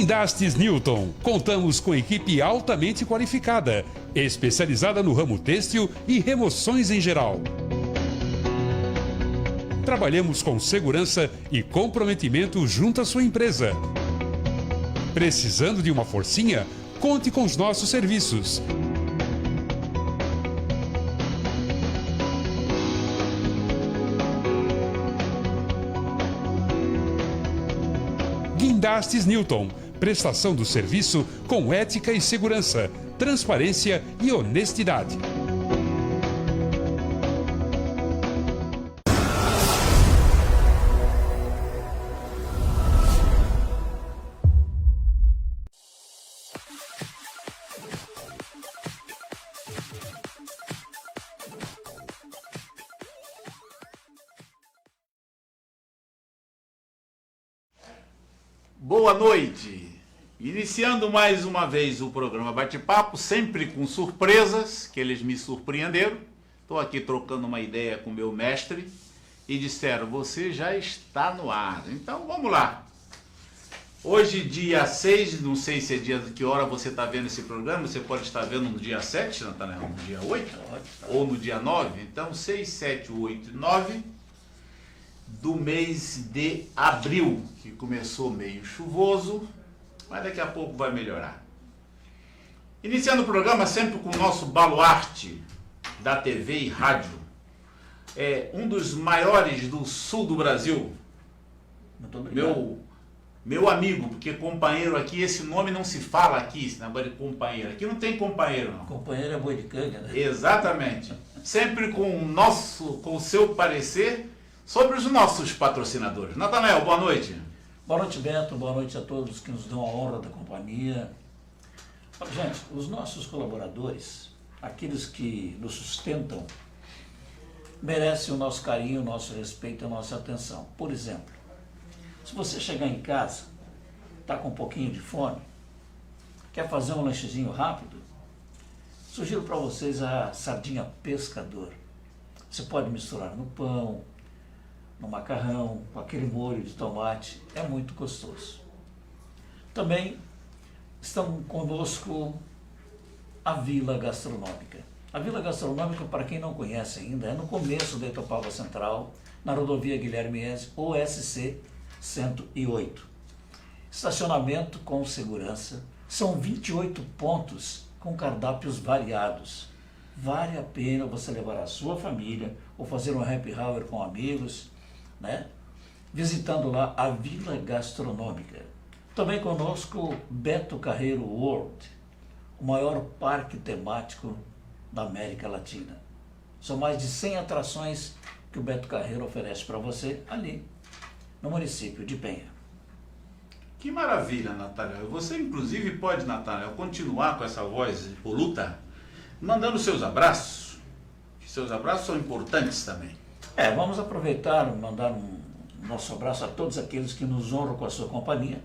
Guindastes Newton. Contamos com equipe altamente qualificada, especializada no ramo têxtil e remoções em geral. Trabalhamos com segurança e comprometimento junto à sua empresa. Precisando de uma forcinha? Conte com os nossos serviços. Guindastes Newton. Prestação do serviço com ética e segurança, transparência e honestidade. Boa noite! Iniciando mais uma vez o programa Bate-Papo, sempre com surpresas, que eles me surpreenderam. Estou aqui trocando uma ideia com o meu mestre e disseram, você já está no ar. Então vamos lá. Hoje, dia 6, não sei se é dia que hora você está vendo esse programa, você pode estar vendo no dia 7, Natanael, no dia 8, ou no dia 9. Então 6, 7, 8 e 9 do mês de abril, que começou meio chuvoso, mas daqui a pouco vai melhorar. Iniciando o programa sempre com o nosso baluarte da TV e rádio. É um dos maiores do sul do Brasil. Muito obrigado. Meu amigo, porque companheiro aqui, esse nome não se fala aqui, esse negócio de companheiro. Aqui não tem companheiro, não. Companheiro é boi de canga, né? Exatamente. Sempre com o seu parecer sobre os nossos patrocinadores. Natanael, boa noite. Boa noite, Beto. Boa noite a todos que nos dão a honra da companhia. Gente, os nossos colaboradores, aqueles que nos sustentam, merecem o nosso carinho, o nosso respeito e a nossa atenção. Por exemplo, se você chegar em casa, está com um pouquinho de fome, quer fazer um lanchezinho rápido, sugiro para vocês a sardinha pescador. Você pode misturar no pão, no macarrão, com aquele molho de tomate, é muito gostoso. Também estão conosco a Vila Gastronômica. A Vila Gastronômica, para quem não conhece ainda, é no começo da Itopava Central, na rodovia Guilherme Eze, OSC 108. Estacionamento com segurança, são 28 pontos com cardápios variados. Vale a pena você levar a sua família ou fazer um happy hour com amigos, né? Visitando lá a Vila Gastronômica. Também conosco Beto Carreiro World, o maior parque temático da América Latina. São mais de 100 atrações que o Beto Carreiro oferece para você ali no município de Penha. Que maravilha, Natanael. Você inclusive pode, Natanael, continuar com essa voz poluta, mandando seus abraços, que seus abraços são importantes também. Vamos aproveitar e mandar um nosso abraço a todos aqueles que nos honram com a sua companhia.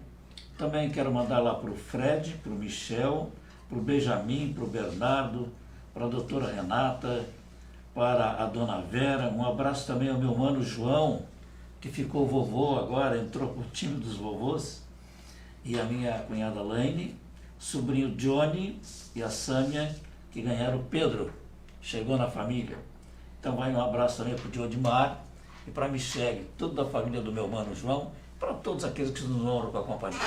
Também quero mandar lá para o Fred, para o Michel, para o Benjamin, para o Bernardo, para a doutora Renata, para a dona Vera. Um abraço também ao meu mano João, que ficou vovô agora, entrou para o time dos vovôs. E a minha cunhada Laine, sobrinho Johnny e a Sâmia, que ganharam o Pedro. Chegou na família. Então vai um abraço também para o Diodimar e para a Michele, toda a família do meu mano João, para todos aqueles que nos honram com a companhia.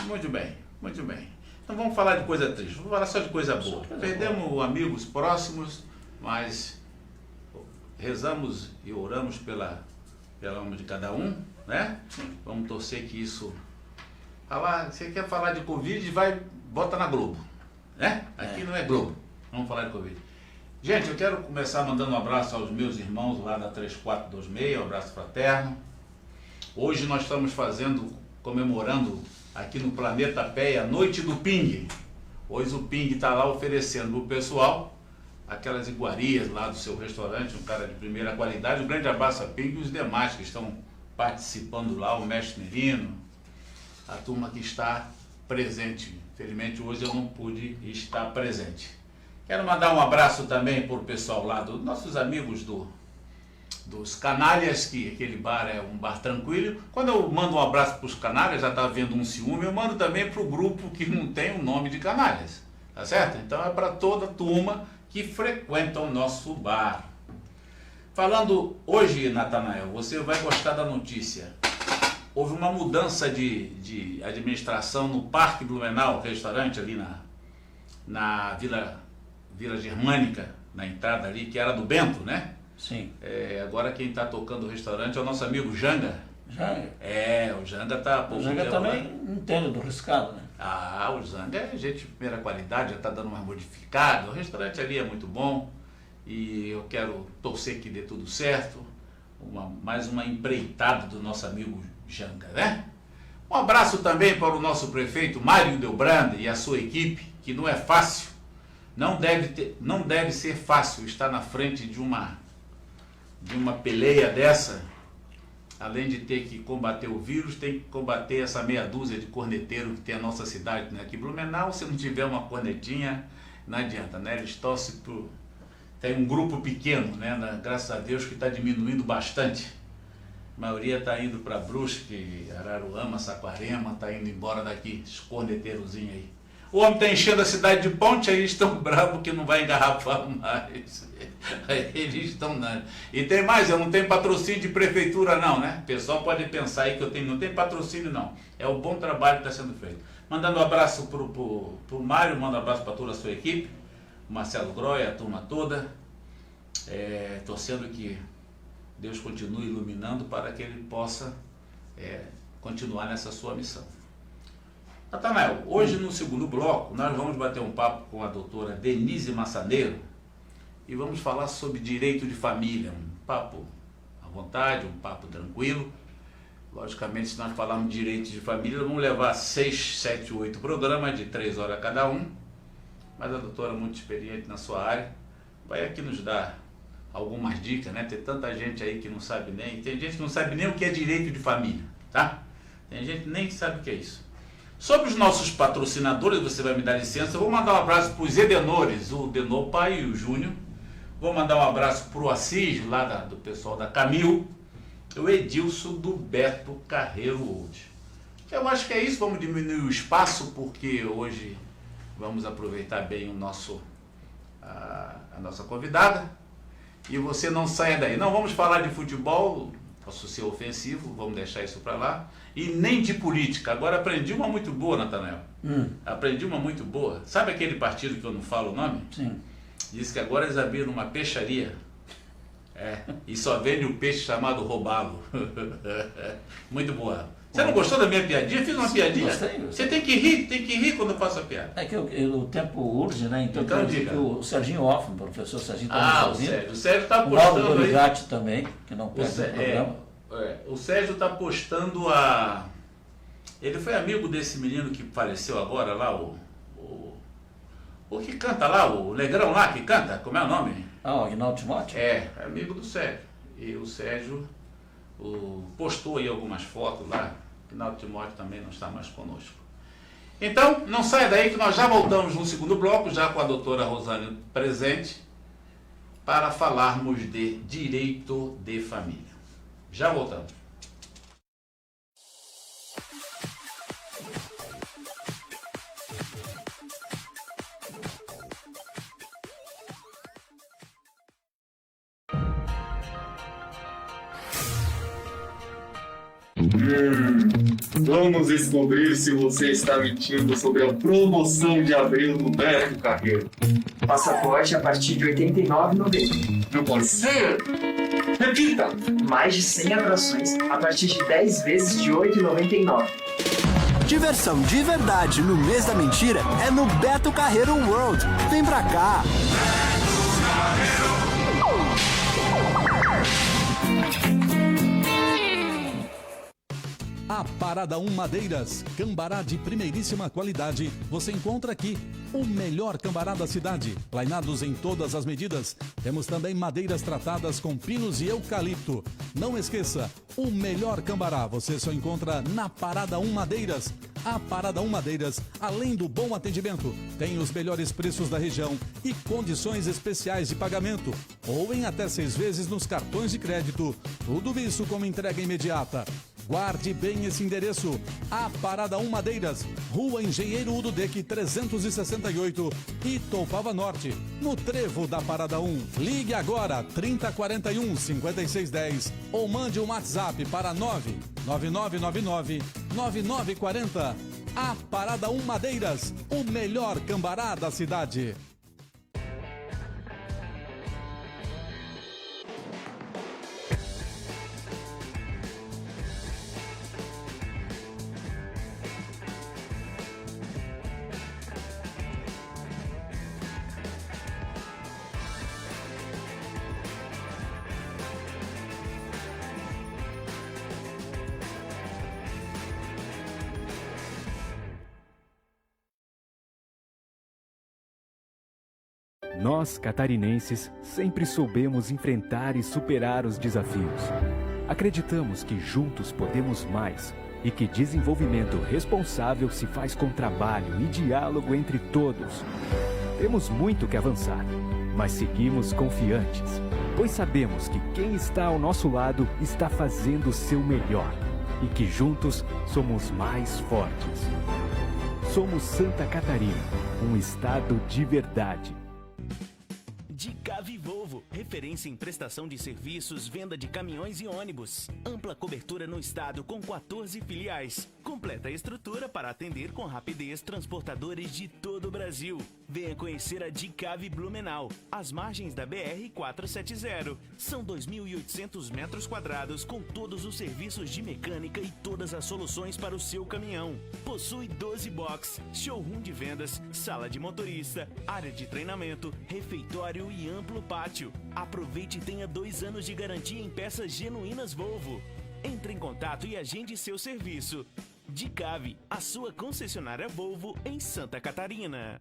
Muito bem, muito bem. Então vamos falar de coisa triste, vamos falar só de coisa boa. Perdemos amigos próximos, mas rezamos e oramos pela alma de cada um, né? Sim. Vamos torcer que isso... Você quer falar de Covid, bota na Globo, né? Aqui não é Globo, vamos falar de Covid. Gente, eu quero começar mandando um abraço aos meus irmãos lá da 3426, um abraço fraterno. Hoje nós estamos comemorando aqui no Planeta Péia a Noite do Ping. Hoje o Ping está lá oferecendo para o pessoal aquelas iguarias lá do seu restaurante, um cara de primeira qualidade. Um grande abraço a Ping e os demais que estão participando lá, o mestre Merino, a turma que está presente. Infelizmente hoje eu não pude estar presente. Quero mandar um abraço também para o pessoal lá, dos nossos amigos dos Canalhas, que aquele bar é um bar tranquilo. Quando eu mando um abraço para os Canalhas, já está havendo um ciúme, eu mando também para o grupo que não tem o nome de Canalhas, tá certo? Então é para toda a turma que frequenta o nosso bar. Falando hoje, Natanael, você vai gostar da notícia. Houve uma mudança de administração no Parque Blumenau, restaurante ali na Vila Germânica, na entrada ali, que era do Bento, né? Sim. Agora quem está tocando o restaurante é o nosso amigo Janga. Janga? O Janga está... O Janga também entende do riscado, né? O Janga é gente de primeira qualidade, já está dando uma modificada. O restaurante ali é muito bom e eu quero torcer que dê tudo certo. Mais uma empreitada do nosso amigo Janga, né? Um abraço também para o nosso prefeito Mário Delbrande e a sua equipe, que não é fácil, não deve ser fácil estar na frente de uma peleia dessa. Além de ter que combater o vírus, tem que combater essa meia dúzia de corneteiros que tem a nossa cidade, né? Aqui em Blumenau, se não tiver uma cornetinha, não adianta, né? Eles torcem pro... Tem um grupo pequeno, né? Graças a Deus que está diminuindo bastante. A maioria está indo para Brusque, Araruama, Saquarema, está indo embora daqui, esses corneteirozinhos aí. O homem está enchendo a cidade de ponte, aí eles estão bravos que não vai engarrafar mais. Eles estão... E tem mais, eu não tenho patrocínio de prefeitura não, né? O pessoal pode pensar aí que não tem patrocínio não. É o bom trabalho que está sendo feito. Mandando um abraço pro Mário, mando um abraço para toda a sua equipe, o Marcelo Groia, a turma toda. Torcendo que Deus continue iluminando para que ele possa continuar nessa sua missão. Natanael, hoje no segundo bloco nós vamos bater um papo com a doutora Denise Massaneiro e vamos falar sobre direito de família, um papo à vontade, um papo tranquilo. Logicamente, se nós falarmos de direito de família, vamos levar 6, 7, 8 programas de 3 horas cada um, mas a doutora, muito experiente na sua área, vai aqui nos dar algumas dicas, né? Tem tanta gente aí que não sabe nem, tem gente que não sabe nem o que é direito de família, tá? Tem gente que nem sabe o que é isso. Sobre os nossos patrocinadores, você vai me dar licença, eu vou mandar um abraço para os Edenores, o Denor Pai e o Júnior. Vou mandar um abraço para o Assis, lá do pessoal da Camil, o Edilson do Beto Carreiro hoje. Eu acho que é isso, vamos diminuir o espaço, porque hoje vamos aproveitar bem a nossa convidada. E você não saia daí. Não vamos falar de futebol, posso ser ofensivo, vamos deixar isso para lá. E nem de política. Agora aprendi uma muito boa, Natanael. Aprendi uma muito boa. Sabe aquele partido que eu não falo o nome? Sim. Diz que agora eles abriram uma peixaria. E só vende o peixe chamado robalo. Muito boa. Você não gostou da minha piadinha? Eu fiz uma piadinha? Gostei. Você tem que rir quando eu faço a piada. É que o tempo urge, né? Então diga. o Serginho Hoffman, o professor Serginho está o Sérgio está o Mauro postando aí. Dorigatti também, que não perde o programa. O Sérgio está postando Ele foi amigo desse menino que faleceu agora lá, o que canta lá, o Negrão lá que canta, como é o nome? O Aguinaldo Timóteo? É amigo do Sérgio. E o Sérgio postou aí algumas fotos lá. O Aguinaldo Timóteo também não está mais conosco. Então, não saia daí que nós já voltamos no segundo bloco, já com a doutora Rosane presente, para falarmos de direito de família. Já voltamos. Vamos descobrir se você está mentindo sobre a promoção de abril do Beto Carreiro. Passaporte a partir de R$ 89,90. Não pode ser! Repita! Mais de 100 atrações a partir de 10 vezes de R$ 8,99. Diversão de verdade no mês da mentira é no Beto Carreiro World. Vem pra cá! A Parada 1 Madeiras, cambará de primeiríssima qualidade, você encontra aqui. O melhor cambará da cidade, plainados em todas as medidas. Temos também madeiras tratadas com pinos e eucalipto. Não esqueça, o melhor cambará você só encontra na Parada 1 Madeiras. A Parada 1 Madeiras, além do bom atendimento, tem os melhores preços da região e condições especiais de pagamento, ou em até 6 vezes nos cartões de crédito. Tudo isso com entrega imediata. Guarde bem esse endereço. A Parada 1 Madeiras, Rua Engenheiro Udo Deck 368, Itopava Norte, no Trevo da Parada 1. Ligue agora 3041 5610 ou mande um WhatsApp para 99999 9940. A Parada 1 Madeiras, o melhor cambará da cidade. Nós, catarinenses, sempre soubemos enfrentar e superar os desafios. Acreditamos que juntos podemos mais e que desenvolvimento responsável se faz com trabalho e diálogo entre todos. Temos muito que avançar, mas seguimos confiantes, pois sabemos que quem está ao nosso lado está fazendo o seu melhor e que juntos somos mais fortes. Somos Santa Catarina, um estado de verdade. Dicave Volvo, referência em prestação de serviços, venda de caminhões e ônibus. Ampla cobertura no estado com 14 filiais. Completa estrutura para atender com rapidez transportadores de todo o Brasil. Venha conhecer a Dicave Blumenau, às margens da BR-470. São 2.800 metros quadrados com todos os serviços de mecânica e todas as soluções para o seu caminhão. Possui 12 box, showroom de vendas, sala de motorista, área de treinamento, refeitório e amplo pátio. Aproveite e tenha 2 anos de garantia em peças genuínas Volvo. Entre em contato e agende seu serviço. Dicave, a sua concessionária Volvo em Santa Catarina.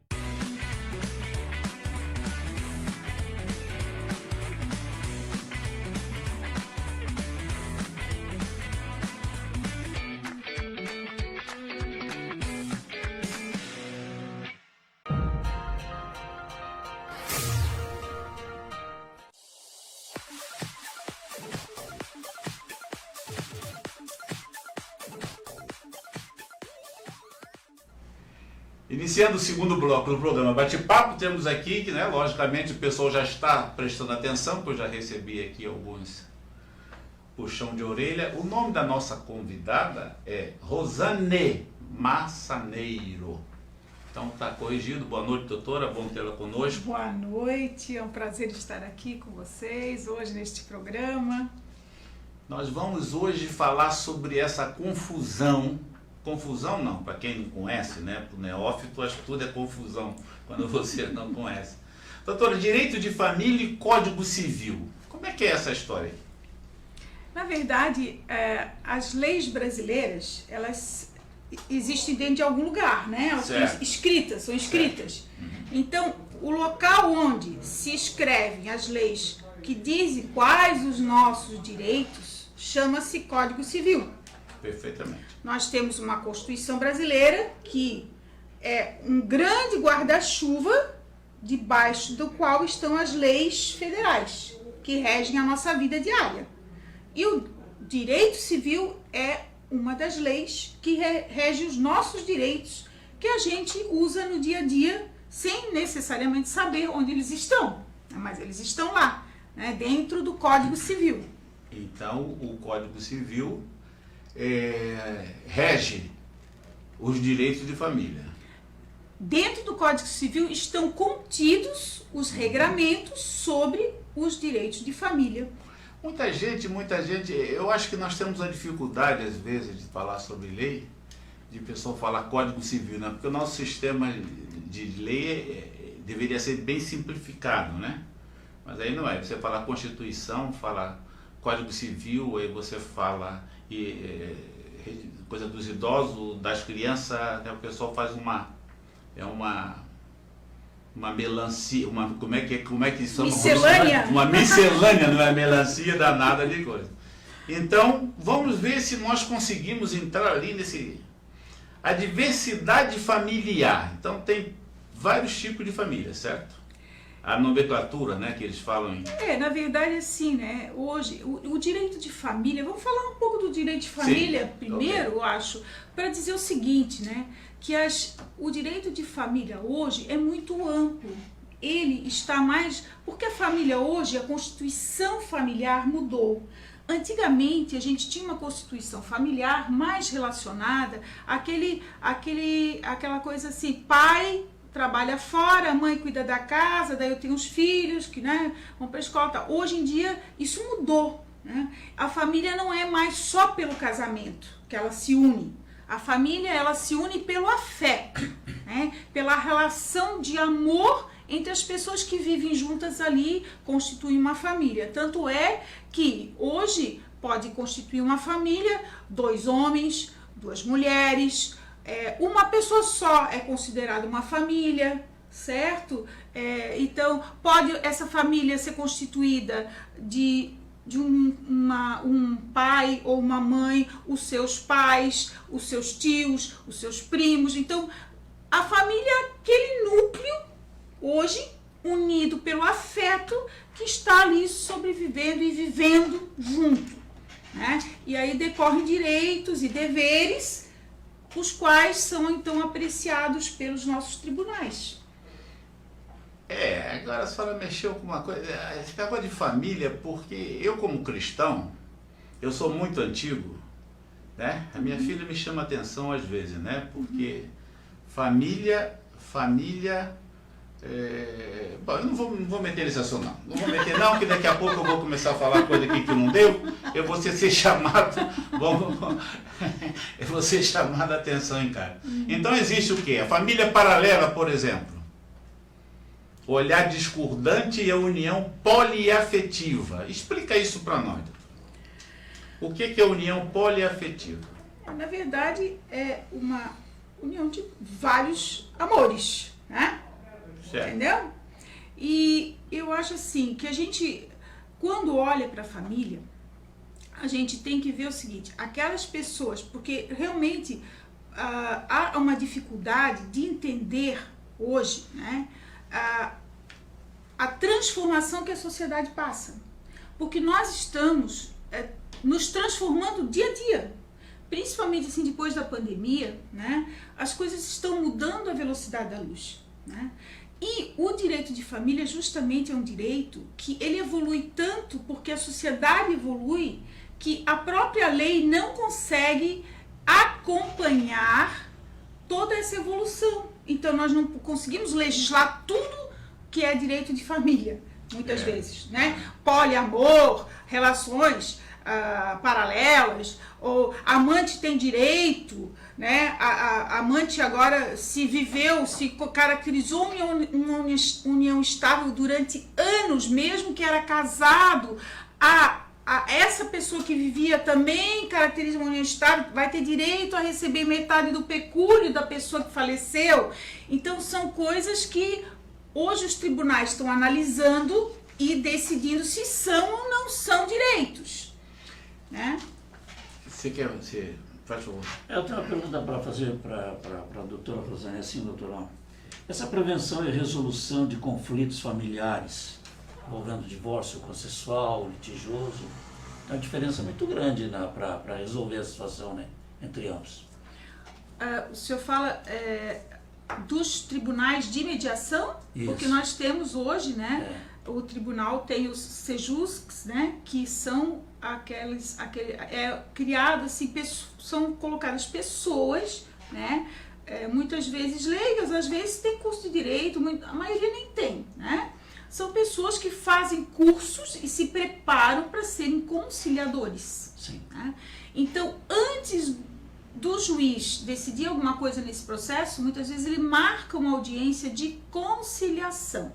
Iniciando o segundo bloco do programa Bate-Papo, temos aqui que, né, logicamente, o pessoal já está prestando atenção, porque eu já recebi aqui alguns puxão de orelha. O nome da nossa convidada é Rosane Massaneiro. Então está corrigido. Boa noite, doutora, bom tê-la conosco. Boa noite, é um prazer estar aqui com vocês hoje neste programa. Nós vamos hoje falar sobre essa confusão. Confusão não, para quem não conhece, né? Para o neófito, acho que tudo é confusão quando você não conhece. Doutora, direito de família e código civil. Como é que é essa história? Na verdade, as leis brasileiras, elas existem dentro de algum lugar, né? Elas são escritas. Então, o local onde se escrevem as leis que dizem quais os nossos direitos chama-se Código Civil. Perfeitamente. Nós temos uma Constituição brasileira que é um grande guarda-chuva debaixo do qual estão as leis federais que regem a nossa vida diária. E o direito civil é uma das leis que rege os nossos direitos que a gente usa no dia a dia sem necessariamente saber onde eles estão, mas eles estão lá, né, dentro do Código Civil. Então, o Código Civil rege os direitos de família. Dentro do Código Civil estão contidos os regramentos sobre os direitos de família. Muita gente, eu acho que nós temos a dificuldade, às vezes, de falar sobre lei, de pessoa falar Código Civil, né? Porque o nosso sistema de lei deveria ser bem simplificado, né? Mas aí não é. Você fala Constituição, fala Código Civil, aí você fala coisa dos idosos, das crianças, né? O pessoal faz uma melancia, como é que chama? Miscelânea. Uma miscelânea, não é melancia danada de coisa. Então, vamos ver se nós conseguimos entrar ali nesse... a diversidade familiar. Então tem vários tipos de família, certo? A nomenclatura, né, que eles falam em... Na verdade, assim, né, hoje, o direito de família, vamos falar um pouco do direito de família primeiro, eu acho, para dizer o seguinte, né, que o direito de família hoje é muito amplo. Ele está mais... Porque a família hoje, a constituição familiar mudou. Antigamente, a gente tinha uma constituição familiar mais relacionada àquela coisa assim, pai trabalha fora, a mãe cuida da casa, daí eu tenho os filhos que, né, vão para a escola. Tá. Hoje em dia, isso mudou. Né? A família não é mais só pelo casamento que ela se une. A família, ela se une pelo afeto, né? Pela relação de amor entre as pessoas que vivem juntas ali, constituem uma família. Tanto é que hoje pode constituir uma família, 2 homens, 2 mulheres, uma pessoa só é considerada uma família, certo? Então, pode essa família ser constituída de um pai ou uma mãe, os seus pais, os seus tios, os seus primos. Então, a família é aquele núcleo, hoje, unido pelo afeto, que está ali sobrevivendo e vivendo junto. Né? E aí decorrem direitos e deveres, os quais são então apreciados pelos nossos tribunais. Agora a senhora mexeu com uma coisa, esse negócio de família, porque eu como cristão, eu sou muito antigo, né? A minha filha me chama atenção às vezes, né? Porque família, bom, eu não vou meter nesse assunto não. Não vou meter não, que daqui a pouco eu vou começar a falar coisa aqui que não deu, eu vou ser chamado, eu vou ser chamado a atenção em casa. Então existe o quê? A família paralela, por exemplo. O olhar discordante e a união poliafetiva. Explica isso para nós. O que é união poliafetiva? Na verdade, é uma união de vários amores, né? Certo. Entendeu? E eu acho assim, que a gente, quando olha para a família, a gente tem que ver o seguinte, aquelas pessoas, porque realmente há uma dificuldade de entender hoje, né? A transformação que a sociedade passa, porque nós estamos nos transformando dia a dia, principalmente assim depois da pandemia, né? As coisas estão mudando a velocidade da luz, né? E o direito de família justamente é um direito que ele evolui tanto porque a sociedade evolui que a própria lei não consegue acompanhar toda essa evolução. Então nós não conseguimos legislar tudo que é direito de família, muitas vezes, né? Poliamor, relações paralelas, ou amante tem direito, né? A amante agora se caracterizou uma união estável durante anos, mesmo que era casado, essa pessoa que vivia também caracteriza uma união estável, vai ter direito a receber metade do pecúlio da pessoa que faleceu. Então são coisas que hoje os tribunais estão analisando e decidindo se são ou não são direitos, né? Você faz favor. Eu tenho uma pergunta para fazer para a doutora Rosane, assim, doutora. Essa prevenção e resolução de conflitos familiares, envolvendo divórcio consensual, litigioso, tem uma diferença muito grande para resolver a situação, né, entre ambos. O senhor fala dos tribunais de mediação? Isso. Porque nós temos hoje, né, o tribunal tem os sejuscs, né, que são criadas assim, são colocadas pessoas, né, muitas vezes leigas, às vezes tem curso de direito, a maioria nem tem, né? São pessoas que fazem cursos e se preparam para serem conciliadores. Sim. Né? Então, antes do juiz decidir alguma coisa nesse processo, muitas vezes ele marca uma audiência de conciliação.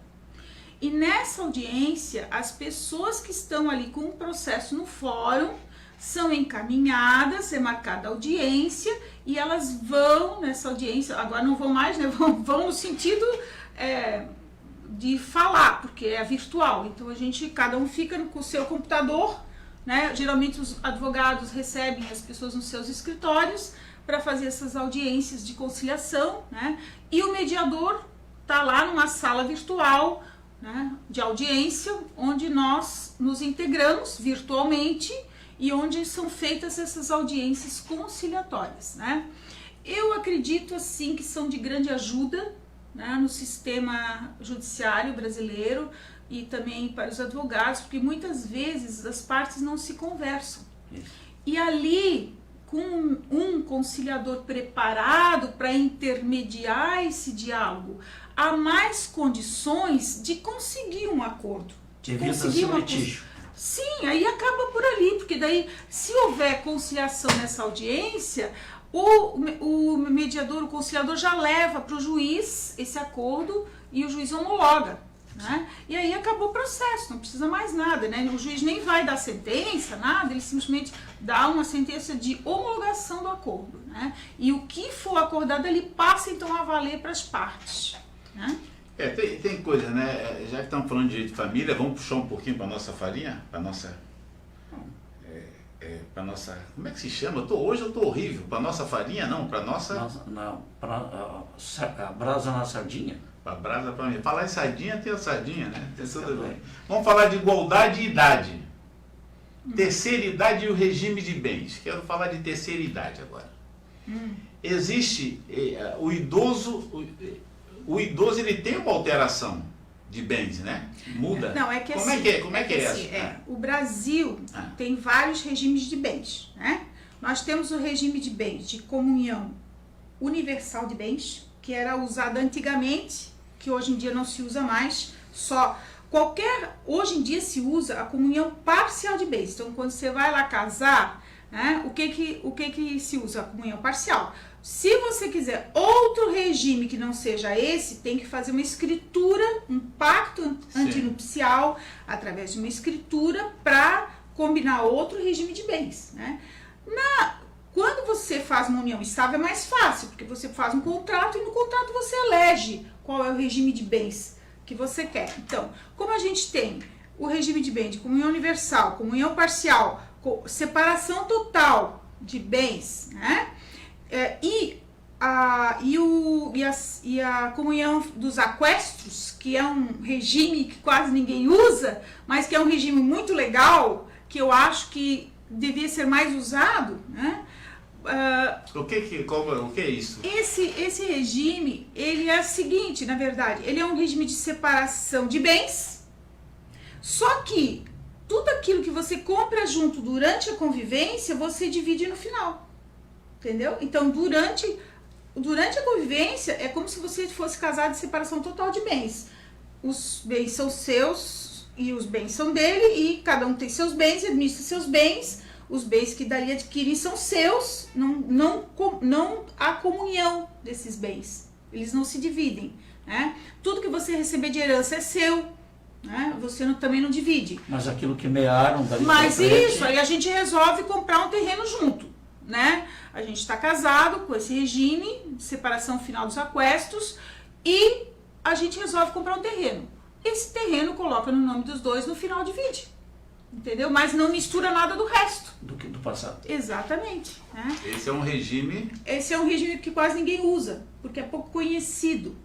E nessa audiência, as pessoas que estão ali com o processo no fórum são encaminhadas, é marcada a audiência, e elas vão nessa audiência, agora não vão mais, né? Vão no sentido de falar, porque é virtual. Então cada um fica com o seu computador, né? Geralmente os advogados recebem as pessoas nos seus escritórios para fazer essas audiências de conciliação, né? E o mediador está lá numa sala virtual, né, de audiência, onde nós nos integramos virtualmente e onde são feitas essas audiências conciliatórias, né? Eu acredito assim que são de grande ajuda, né, no sistema judiciário brasileiro e também para os advogados, porque muitas vezes as partes não se conversam. E ali, com um conciliador preparado para intermediar esse diálogo, há mais condições de conseguir um acordo. Evita-se o litígio. Sim, aí acaba por ali, porque daí, se houver conciliação nessa audiência, o mediador, o conciliador já leva para o juiz esse acordo e o juiz homologa, né? E aí acabou o processo, não precisa mais nada, né? O juiz nem vai dar sentença, nada, ele simplesmente dá uma sentença de homologação do acordo, né? E o que for acordado, ele passa então a valer para as partes, né? Tem coisa, né? Já que estamos falando de direito de família, vamos puxar um pouquinho para nossa farinha, para nossa... para nossa, como é que se chama? Hoje eu tô horrível. Para nossa farinha, não, para nossa... Para brasa na sardinha. Para brasa, para mim. Falar em sardinha, tem a sardinha, né? Tem tudo bem. Vamos falar de igualdade e idade. Terceira idade e o regime de bens. Quero falar de terceira idade agora. Existe o idoso ele tem uma alteração de bens, né? Muda. Não, é que como assim, como é que é assim, essa? O Brasil tem vários regimes de bens, né? Nós temos o regime de bens de comunhão universal de bens, que era usado antigamente, que hoje em dia não se usa mais, hoje em dia se usa a comunhão parcial de bens. Então, quando você vai lá casar, né, o que se usa? A comunhão parcial. Se você quiser outro regime que não seja esse, tem que fazer uma escritura, um pacto antinupcial, através de uma escritura, para combinar outro regime de bens, né? Quando você faz uma união estável é mais fácil, porque você faz um contrato e no contrato você elege qual é o regime de bens que você quer. Então, como a gente tem o regime de bens de comunhão universal, comunhão parcial, separação total de bens, né? E a comunhão dos aquestos, que é um regime que quase ninguém usa, mas que é um regime muito legal, que eu acho que devia ser mais usado, né? O que é isso? Esse regime, ele é o seguinte, na verdade, ele é um regime de separação de bens, só que tudo aquilo que você compra junto durante a convivência, você divide no final. Entendeu? Então, durante a convivência, é como se você fosse casado de separação total de bens. Os bens são seus e os bens são dele, e cada um tem seus bens, administra seus bens. Os bens que dali adquirem são seus, não há comunhão desses bens. Eles não se dividem, né? Tudo que você receber de herança é seu, né? Você também não divide. Mas aquilo que mearam dali Mas isso, aí a gente resolve comprar um terreno junto, né? A gente está casado com esse regime de separação final dos aquestos e a gente resolve comprar um terreno. Esse terreno coloca no nome dos dois, no final divide. Entendeu? Mas não mistura nada do resto. Do passado. Exatamente. Né? Esse é um regime... Esse é um regime que quase ninguém usa, porque é pouco conhecido,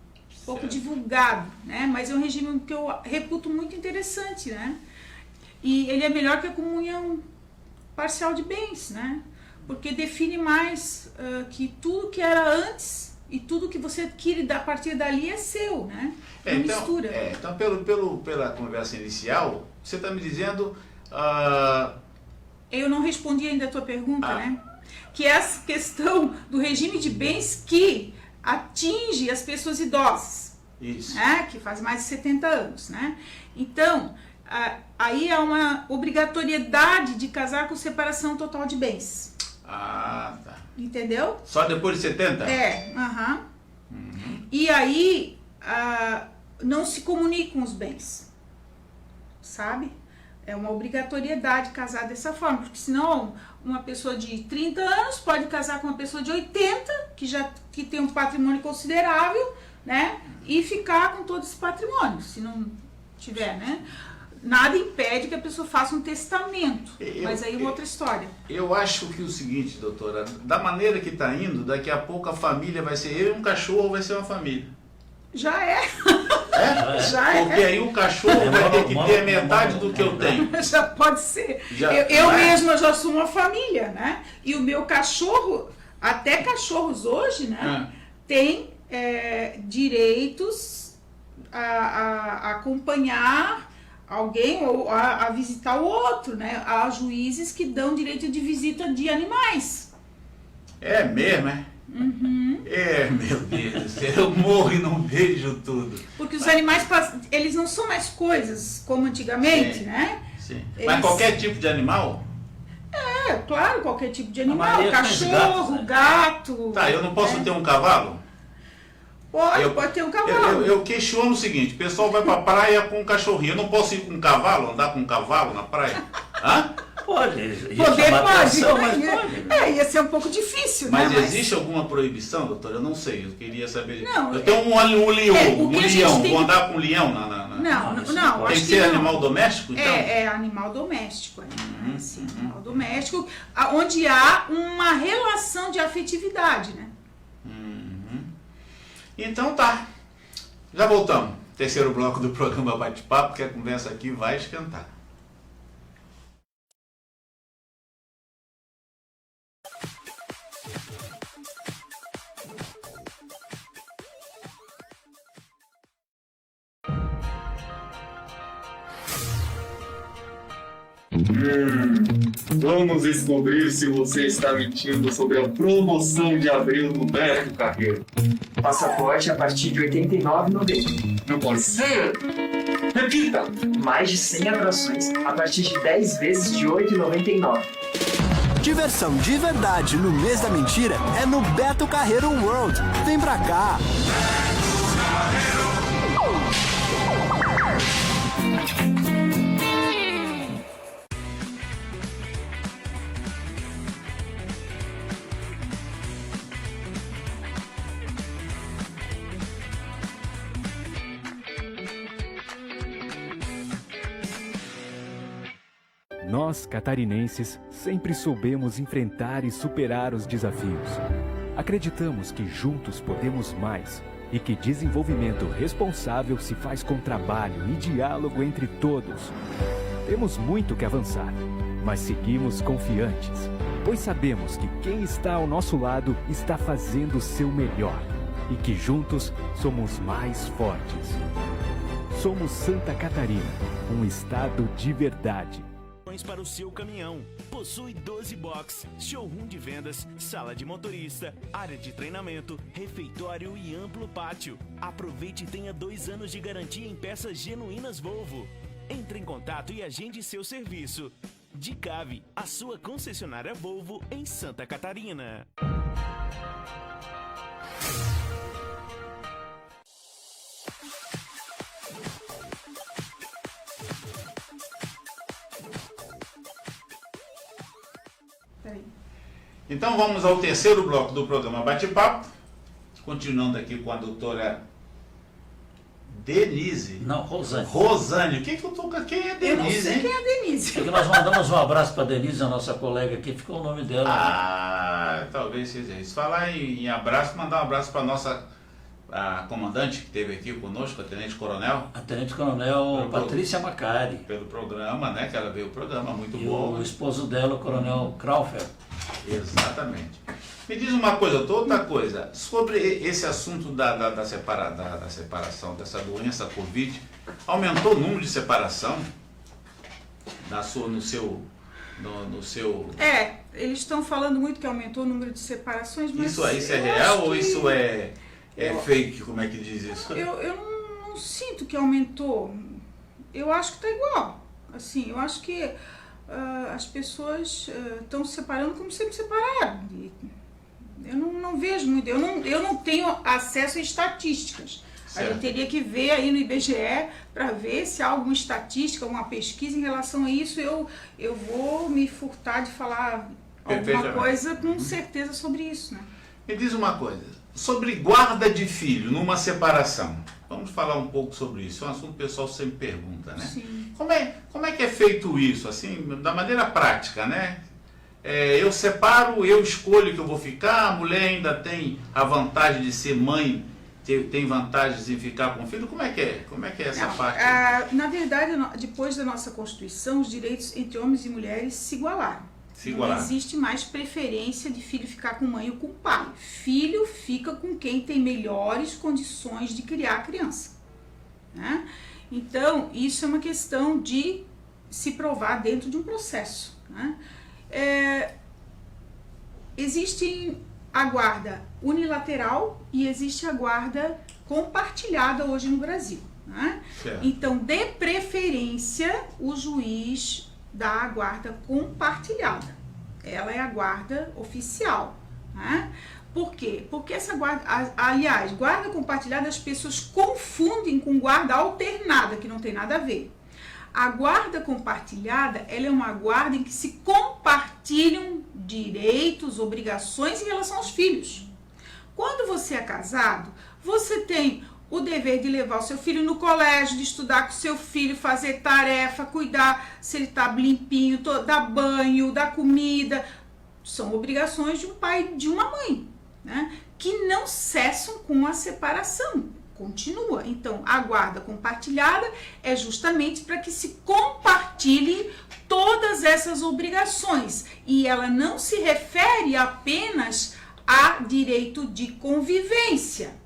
pouco divulgado, né? Mas é um regime que eu reputo muito interessante, né? E ele é melhor que a comunhão parcial de bens, né? Porque define mais que tudo que era antes e tudo que você adquire a partir dali é seu, né? Não mistura. Então, pela conversa inicial, você está me dizendo... Eu não respondi ainda a tua pergunta, né? Que é a questão do regime de bens que atinge as pessoas idosas. Isso. Né? Que faz mais de 70 anos, né? Então, aí há uma obrigatoriedade de casar com separação total de bens. Tá. Entendeu? Só depois de 70? E aí, não se comunicam os bens, sabe? É uma obrigatoriedade casar dessa forma, porque senão uma pessoa de 30 anos pode casar com uma pessoa de 80, que tem um patrimônio considerável, né? E ficar com todo esse patrimônio, se não tiver, né? nada impede que a pessoa faça um testamento. Mas aí é uma outra história. Eu acho que o seguinte, doutora, da maneira que está indo, daqui a pouco a família vai ser eu e um cachorro, vai ser uma família. Já é. Já é? Porque aí o cachorro vai ter que ter metade do que eu tenho. Já pode ser. Eu mesma já sou uma família, né? E o meu cachorro, até cachorros hoje, né? Tem direitos a acompanhar alguém ou a visitar o outro, né? Há juízes que dão direito de visita de animais. É mesmo, é? Uhum. Meu Deus, eu morro e não vejo tudo. Porque os animais, eles não são mais coisas como antigamente, sim, né? Sim. Mas qualquer tipo de animal? Claro, qualquer tipo de animal. Cachorro, gato. Tá, eu não posso ter um cavalo? Pode ter um cavalo. Eu questiono o seguinte, o pessoal vai pra praia com um cachorrinho, eu não posso ir com um cavalo, andar com um cavalo na praia? Hã? Pode. Pode. Pode. Ia ser um pouco difícil, mas né? Existe alguma proibição, doutora? Eu não sei, eu queria saber. Não, eu tenho um leão, vou andar com um leão Não. Tem que ser animal doméstico, então? É animal doméstico, animal doméstico, onde há uma relação de afetividade, né? Então tá, já voltamos. Terceiro bloco do programa Bate-Papo, que a conversa aqui vai esquentar. Vamos descobrir se você está mentindo sobre a promoção de abril do Beto Carreiro. Passaporte a partir de R$ 89,90. Não pode ser! Repita! Mais de 100 atrações a partir de 10 vezes de R$ 8,99. Diversão de verdade no mês da mentira é no Beto Carreiro World. Vem pra cá! Nós, catarinenses, sempre soubemos enfrentar e superar os desafios. Acreditamos que juntos podemos mais e que desenvolvimento responsável se faz com trabalho e diálogo entre todos. Temos muito que avançar, mas seguimos confiantes, pois sabemos que quem está ao nosso lado está fazendo o seu melhor e que juntos somos mais fortes. Somos Santa Catarina, um estado de verdade. Para o seu caminhão. Possui 12 boxes, showroom de vendas, sala de motorista, área de treinamento, refeitório e amplo pátio. Aproveite e tenha 2 anos de garantia em peças genuínas Volvo. Entre em contato e agende seu serviço. Dicave, a sua concessionária Volvo em Santa Catarina. Então vamos ao terceiro bloco do programa Bate-Papo, continuando aqui com a doutora Denise. Não, Rosane. Rosane, quem é Denise? Eu não sei quem é a Denise. É que nós mandamos um abraço para Denise, a nossa colega aqui, ficou o nome dela. Talvez seja isso. Falar em abraço, mandar um abraço para a nossa comandante que esteve aqui conosco, a Tenente Coronel. A Tenente Coronel Patrícia Macari. Pelo programa, né? Que ela veio o programa, muito e bom. O esposo dela, o Coronel Crawford. Exatamente. Me diz uma coisa, outra coisa, sobre esse assunto da separação, dessa doença Covid, aumentou o número de separação no seu... Eles estão falando muito que aumentou o número de separações, mas... Isso é real ou isso é fake? Como é que diz isso? Eu não sinto que aumentou. Eu acho que está igual. Assim, eu acho que as pessoas estão se separando como sempre separaram. Eu não vejo muito. Eu não tenho acesso a estatísticas. Certo. A gente teria que ver aí no IBGE para ver se há alguma estatística, alguma pesquisa em relação a isso. Eu vou me furtar de falar alguma coisa com certeza sobre isso, né? Me diz uma coisa, sobre guarda de filho numa separação. Vamos falar um pouco sobre isso. É um assunto que o pessoal sempre pergunta, né? Sim. Como é que é feito isso, assim, da maneira prática, né? Eu separo, eu escolho que eu vou ficar, a mulher ainda tem a vantagem de ser mãe, tem vantagens em ficar com o filho. Como é que é? Como é que é essa parte? Na verdade, depois da nossa Constituição, os direitos entre homens e mulheres se igualaram. Não existe mais preferência de filho ficar com mãe ou com pai. Filho fica com quem tem melhores condições de criar a criança, né? Então, isso é uma questão de se provar dentro de um processo, né? Existe a guarda unilateral e existe a guarda compartilhada hoje no Brasil, né? Então, de preferência, o juiz dá a guarda compartilhada. Ela é a guarda oficial, né? Por quê? Porque essa guarda, aliás, guarda compartilhada as pessoas confundem com guarda alternada, que não tem nada a ver. A guarda compartilhada, ela é uma guarda em que se compartilham direitos, obrigações em relação aos filhos. Quando você é casado, você tem o dever de levar o seu filho no colégio, de estudar com o seu filho, fazer tarefa, cuidar se ele está limpinho, dar banho, dar comida. São obrigações de um pai e de uma mãe, né? Que não cessam com a separação. Continua. Então, a guarda compartilhada é justamente para que se compartilhe todas essas obrigações. E ela não se refere apenas a direito de convivência.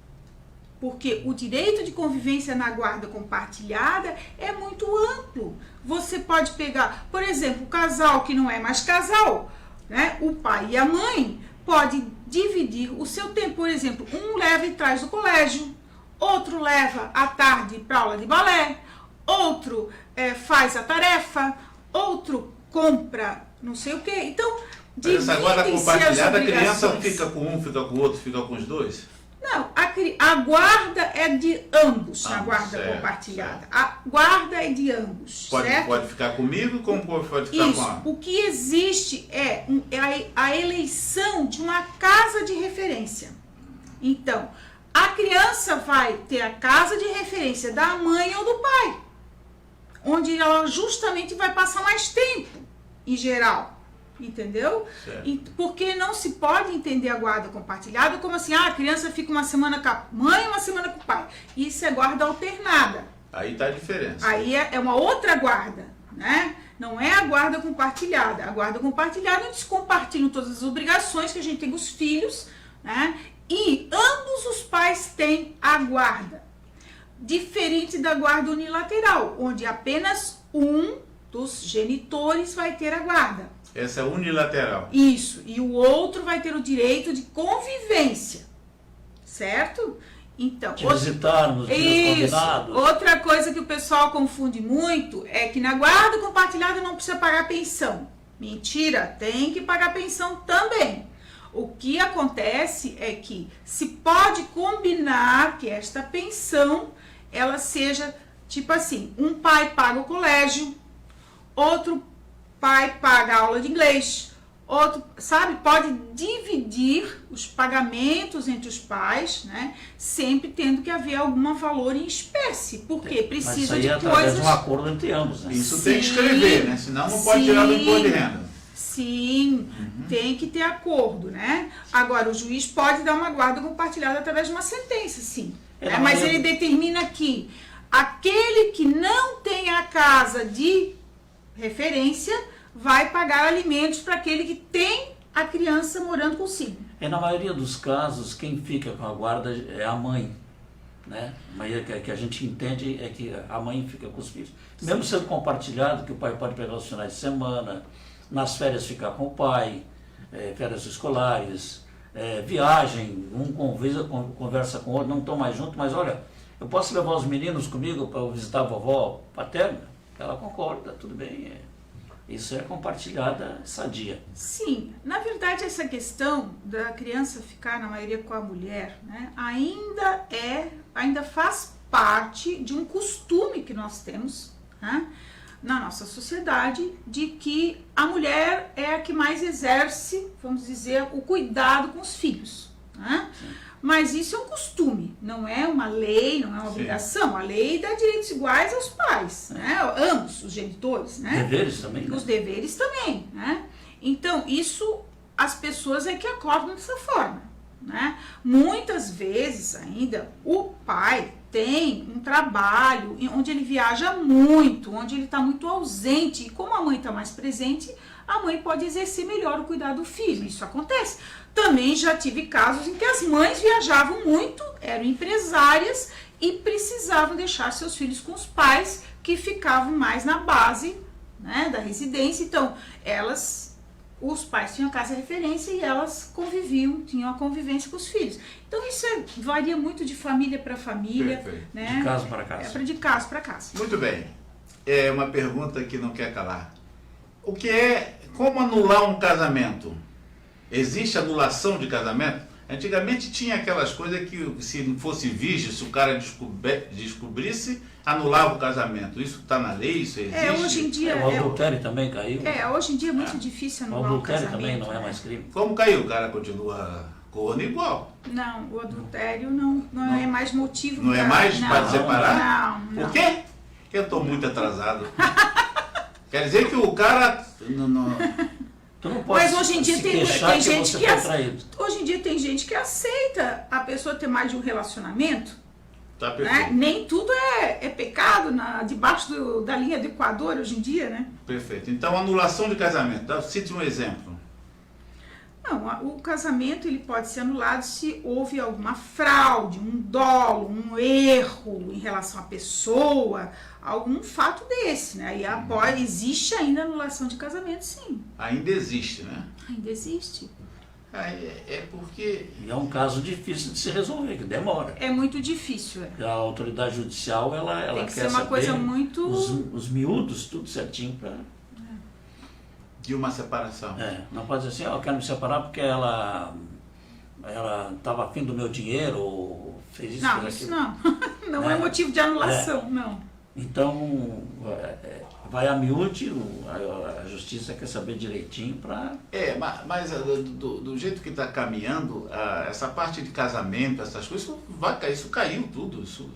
Porque o direito de convivência na guarda compartilhada é muito amplo. Você pode pegar, por exemplo, o casal que não é mais casal, né? O pai e a mãe podem dividir o seu tempo. Por exemplo, um leva e traz do colégio, outro leva à tarde para aula de balé, outro faz a tarefa, outro compra não sei o quê. Então, essa guarda compartilhada, a criança fica com um, fica com o outro, fica com os dois? Não, a guarda é de ambos, a guarda compartilhada. Certo. A guarda é de ambos, certo? Pode ficar comigo, como pode ficar com a... O que existe é a eleição de uma casa de referência. Então, a criança vai ter a casa de referência da mãe ou do pai, onde ela justamente vai passar mais tempo, em geral. Entendeu? Porque não se pode entender a guarda compartilhada como assim, a criança fica uma semana com a mãe e uma semana com o pai. Isso é guarda alternada. Aí tá a diferença. Aí é uma outra guarda, né? Não é a guarda compartilhada. A guarda compartilhada, eles compartilham todas as obrigações que a gente tem com os filhos, né? E ambos os pais têm a guarda. Diferente da guarda unilateral, onde apenas um dos genitores vai ter a guarda. Essa é unilateral. Isso. E o outro vai ter o direito de convivência. Certo? Então, de visitar nos dias combinados. Outra coisa que o pessoal confunde muito é que na guarda compartilhada não precisa pagar pensão. Mentira, tem que pagar pensão também. O que acontece é que se pode combinar que esta pensão ela seja tipo assim, um pai paga o colégio, outro pai paga a aula de inglês, outro, sabe, pode dividir os pagamentos entre os pais, né, sempre tendo que haver algum valor em espécie, porque precisa de coisas... de um acordo entre ambos, né? Isso tem que escrever, né, senão não pode tirar do imposto de renda. Sim, tem que ter acordo, né? Agora, o juiz pode dar uma guarda compartilhada através de uma sentença, sim, né? Mas ele determina que aquele que não tem a casa de referência vai pagar alimentos para aquele que tem a criança morando consigo. Na maioria dos casos, quem fica com a guarda é a mãe, né? Mas que a gente entende é que a mãe fica com os filhos. Mesmo sendo compartilhado, que o pai pode pegar os finais de semana, nas férias ficar com o pai, férias escolares, viagem, um conversa com o outro, não estão mais juntos, mas olha, eu posso levar os meninos comigo para visitar a vovó paterna? Ela concorda, tudo bem, isso é compartilhada sadia. Sim, na verdade essa questão da criança ficar na maioria com a mulher, né, ainda faz parte de um costume que nós temos, né, na nossa sociedade, de que a mulher é a que mais exerce, vamos dizer, o cuidado com os filhos, Né? Mas isso é um costume, não é uma lei, não é uma obrigação. A lei dá direitos iguais aos pais, né? Ambos, os genitores. Né? Deveres também. Né? Os deveres também. Né? Então, isso as pessoas é que acordam dessa forma. Né? Muitas vezes ainda o pai tem um trabalho onde ele viaja muito, onde ele está muito ausente, e como a mãe está mais presente, a mãe pode exercer melhor o cuidado do filho. Isso acontece. Também já tive casos em que as mães viajavam muito, eram empresárias e precisavam deixar seus filhos com os pais que ficavam mais na base, né, da residência. Então, os pais tinham a casa de referência e elas conviviam, tinham a convivência com os filhos. Então isso varia muito de família para família. Né? De casa para casa. De casa para casa. Muito bem. É uma pergunta que não quer calar. Como anular um casamento? Existe anulação de casamento? Antigamente tinha aquelas coisas que se não fosse virgem, se o cara descobrisse, anulava o casamento. Isso está na lei, isso existe? Hoje em dia... O adultério também caiu. Hoje em dia é muito difícil anular o casamento. adultério também não é mais crime. Como caiu? O cara continua corno igual. Não, o adultério não é mais motivo. Não é mais para separar? Não. Por quê? Eu estou muito atrasado. Quer dizer que o cara... Mas hoje em dia tem gente que hoje em dia tem gente que aceita a pessoa ter mais de um relacionamento. Tá perfeito. Né? Nem tudo é pecado debaixo da linha do Equador hoje em dia, né? Perfeito. Então, anulação de casamento. Cite um exemplo. Não, o casamento ele pode ser anulado se houve alguma fraude, um dolo, um erro em relação à pessoa, algum fato desse, né? Aí existe ainda anulação de casamento, sim. Ainda existe, né? Ainda existe. Porque... E é um caso difícil de se resolver, que demora. É muito difícil. A autoridade judicial, ela tem que quer ser uma saber coisa muito... os miúdos, tudo certinho para... De uma separação. Não pode dizer assim, eu quero me separar porque ela estava afim do meu dinheiro, ou fez isso, fez aquilo. Não é motivo de anulação, não. Então, vai a miúde, a justiça quer saber direitinho para... Mas do jeito que está caminhando, essa parte de casamento, essas coisas, isso caiu tudo, isso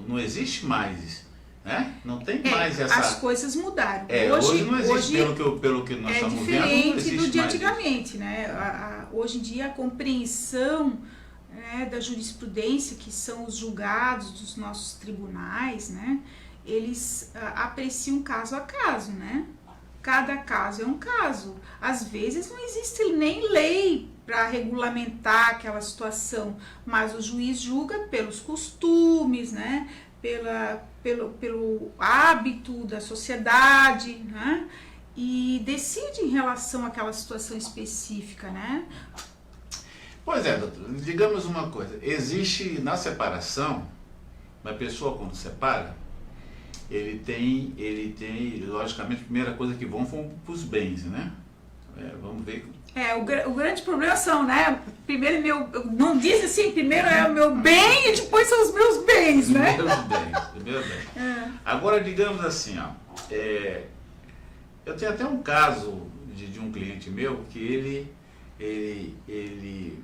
não existe mais. Né? Não tem mais essa... As coisas mudaram. Hoje não existe, pelo que nós estamos vendo, não existe. É diferente do de antigamente. Né? Hoje em dia a compreensão, né, da jurisprudência, que são os julgados dos nossos tribunais, né, eles apreciam caso a caso. Né? Cada caso é um caso. Às vezes não existe nem lei para regulamentar aquela situação, mas o juiz julga pelos costumes, né? Pelo hábito da sociedade, né? E decide em relação àquela situação específica, né? Pois é, doutor, digamos uma coisa, existe na separação, uma pessoa quando separa, ele tem, logicamente, a primeira coisa que vão para os bens, né? Vamos ver. O grande problema são, né? Primeiro não diz assim, primeiro é o meu bem e depois são os meus bens, né? Meus bens. Agora, digamos assim, eu tenho até um caso de um cliente meu que ele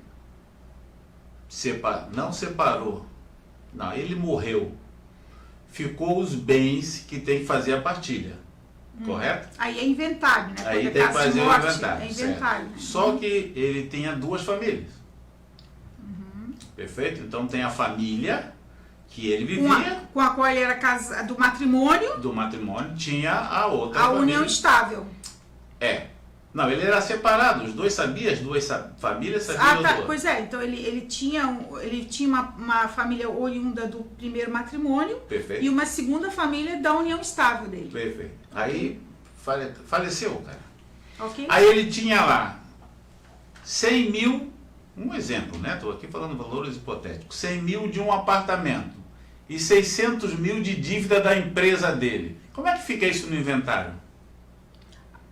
não separou, ele morreu, ficou os bens que tem que fazer a partilha. Correto? Aí é inventário, né? Aí tem que fazer o inventário. É inventário. Só que ele tinha duas famílias. Perfeito? Então tem a família que ele vivia. Com a qual ele era casado, do matrimônio. Do matrimônio, tinha a outra a família. União estável. Não, ele era separado, os dois sabiam, as duas famílias sabiam. Pois é, então ele tinha uma família oriunda do primeiro matrimônio. Perfeito. E uma segunda família da união estável dele. Perfeito. Aí faleceu, cara. Okay. Aí ele tinha lá 100 mil, um exemplo, né? Estou aqui falando valores hipotéticos, 100 mil de um apartamento e 600 mil de dívida da empresa dele. Como é que fica isso no inventário?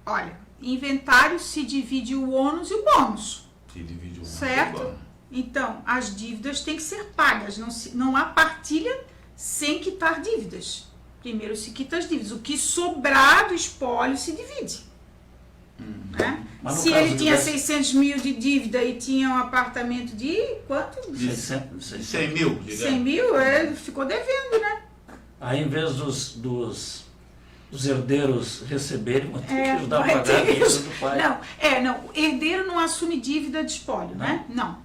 Olha, inventário se divide o ônus e o bônus. Se divide o ônus certo? E o bônus. Então, as dívidas têm que ser pagas. Não há partilha sem quitar dívidas. Primeiro se quita as dívidas. O que sobrar do espólio se divide. Né? Mas no Se caso ele de tinha 10 600 mil de dívida e tinha um apartamento de quanto? 600, 100 mil, digamos. 100 mil, ele ficou devendo, né? Aí, em vez dos herdeiros receberem, vão ter que ajudar a vai pagar a ter dívida isso. do pai. Não, o herdeiro não assume dívida de espólio, né? Não.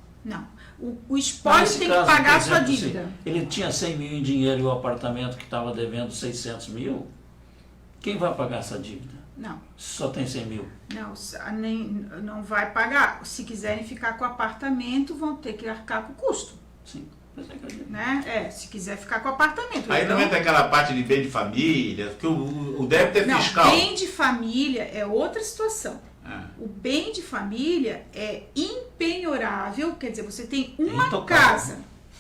O espólio Nesse tem caso, que pagar a por sua exemplo, dívida. se ele tinha 100 mil em dinheiro e o apartamento que estava devendo 600 mil, quem vai pagar essa dívida? Não. Só tem 100 mil. Não vai pagar. Se quiserem ficar com o apartamento, vão ter que arcar com o custo. Sim. Né? Se quiser ficar com o apartamento. Aí não entra aquela parte de bem de família, porque o débito é fiscal. Bem de família é outra situação. O bem de família é impenhorável, quer dizer, você tem uma casa,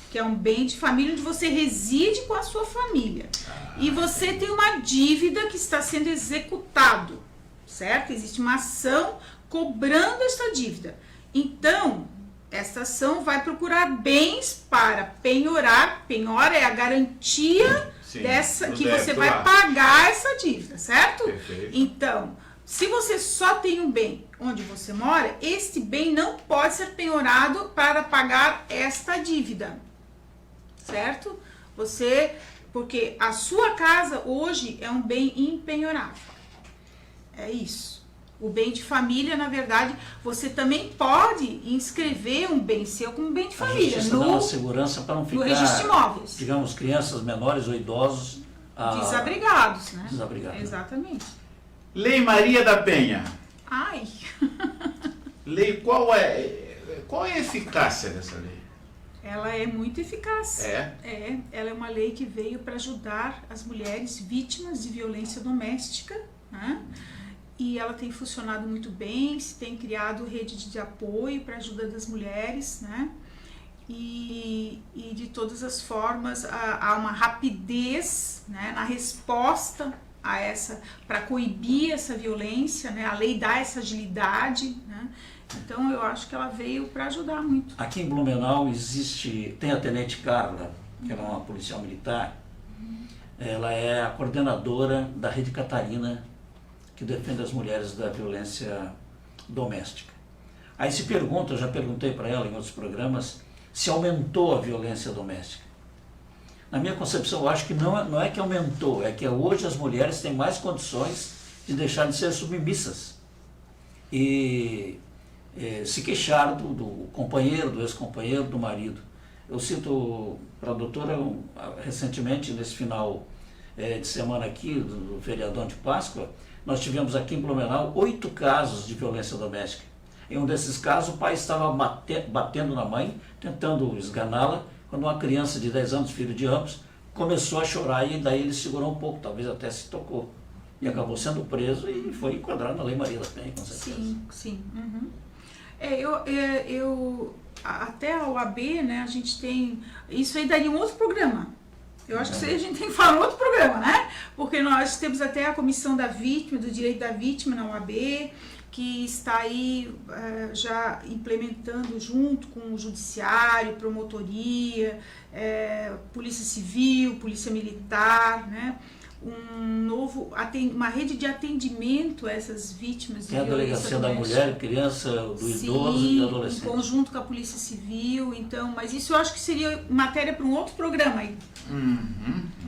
que é um bem de família onde você reside com a sua família. E você tem uma dívida que está sendo executado, certo? Existe uma ação cobrando esta dívida. Então, esta ação vai procurar bens para penhorar. Penhora é a garantia que você vai pagar essa dívida, certo? Perfeito. Então, se você só tem um bem onde você mora, este bem não pode ser penhorado para pagar esta dívida, certo? Porque a sua casa hoje é um bem impenhorável. É isso. O bem de família, na verdade, você também pode inscrever um bem seu como bem de família. A justiça dá uma segurança para não ficar, no registro de imóveis, digamos, crianças menores ou idosos desabrigados, né? Desabrigados. Exatamente. Lei Maria da Penha. Ai. Lei, qual é a eficácia dessa lei? Ela é muito eficaz. Ela é uma lei que veio para ajudar as mulheres vítimas de violência doméstica, né? E ela tem funcionado muito bem, se tem criado rede de apoio para a ajuda das mulheres, né? E de todas as formas há uma rapidez, né, na resposta a para coibir essa violência, né? A lei dá essa agilidade, né? Então eu acho que ela veio para ajudar muito. Aqui em Blumenau tem a Tenente Carla, que ela é uma policial militar. Ela é a coordenadora da Rede Catarina, que defende as mulheres da violência doméstica. Aí se pergunta, eu já perguntei para ela em outros programas, se aumentou a violência doméstica. Na minha concepção, eu acho que não é que aumentou, é que hoje as mulheres têm mais condições de deixar de ser submissas e se queixar do companheiro, do ex-companheiro, do marido. Eu cito para a doutora, recentemente, nesse final de semana aqui, do feriadão de Páscoa, nós tivemos aqui em Blumenau 8 casos de violência doméstica. Em um desses casos, o pai estava batendo na mãe, tentando esganá-la, quando uma criança de 10 anos, filho de ambos, começou a chorar e daí ele segurou um pouco, talvez até se tocou. E acabou sendo preso e foi enquadrado na Lei Maria da Penha, com certeza. Sim. Uhum. Até a OAB, né, a gente tem... Isso aí daria um outro programa. Eu acho que isso aí a gente tem que falar em outro programa, né? Porque nós temos até a Comissão da Vítima, do Direito da Vítima na OAB, que está aí já implementando junto com o Judiciário, Promotoria, Polícia Civil, Polícia Militar, né? Uma rede de atendimento a essas vítimas de violência doméstica. Tem a Delegacia da Mulher, Criança, do Idoso e do Adolescente. Em conjunto com a Polícia Civil, então, mas isso eu acho que seria matéria para um outro programa aí.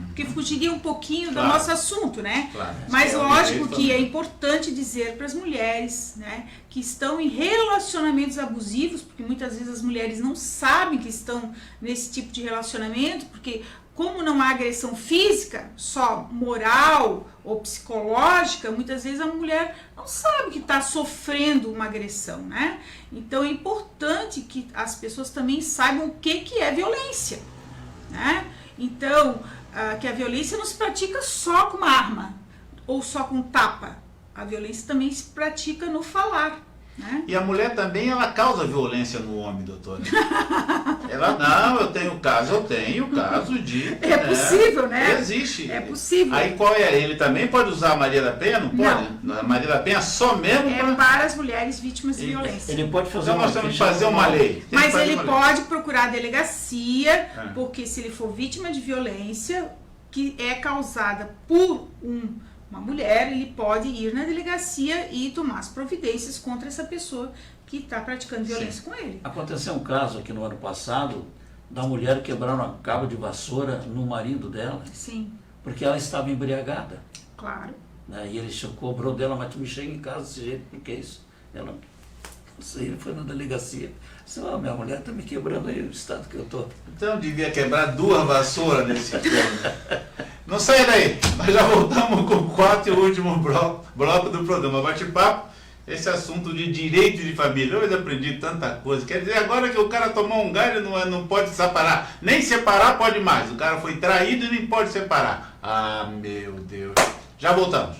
Porque fugiria um pouquinho do nosso assunto, né? Claro. Mas lógico que é importante dizer para as mulheres, né, que estão em relacionamentos abusivos, porque muitas vezes as mulheres não sabem que estão nesse tipo de relacionamento, porque como não há agressão física, só moral ou psicológica, muitas vezes a mulher não sabe que está sofrendo uma agressão, né? Então é importante que as pessoas também saibam o que é violência, né? Então, que a violência não se pratica só com uma arma ou só com tapa. A violência também se pratica no falar, né? E a mulher também, ela causa violência no homem, doutora. Ela, eu tenho caso de... É possível, né? Existe. É possível. Aí qual é? Ele também pode usar a Maria da Penha? Não pode? Não. A Maria da Penha só mesmo para as mulheres vítimas de violência. Ele pode fazer nós temos que fazer uma lei. Mas ele pode procurar a delegacia, porque se ele for vítima de violência que é causada por um uma mulher, ele pode ir na delegacia e tomar as providências contra essa pessoa que está praticando violência com ele. Aconteceu um caso aqui no ano passado da mulher quebrar uma cabo de vassoura no marido dela. Sim. Porque ela estava embriagada. Claro. Né? E ele cobrou dela, mas tu me chega em casa desse jeito, por que isso? Ela, não sei, ele foi na delegacia. Disse, minha mulher está me quebrando aí o estado que eu estou. Então devia quebrar 2 vassouras nesse plano. Não sai daí, nós já voltamos com o 4º e último bloco do programa Bate-Papo. Esse assunto de direito de família. Eu aprendi tanta coisa. Quer dizer, agora que o cara tomou um galho, não pode separar. Nem separar pode mais. O cara foi traído e nem pode separar. Ah, meu Deus. Já voltamos.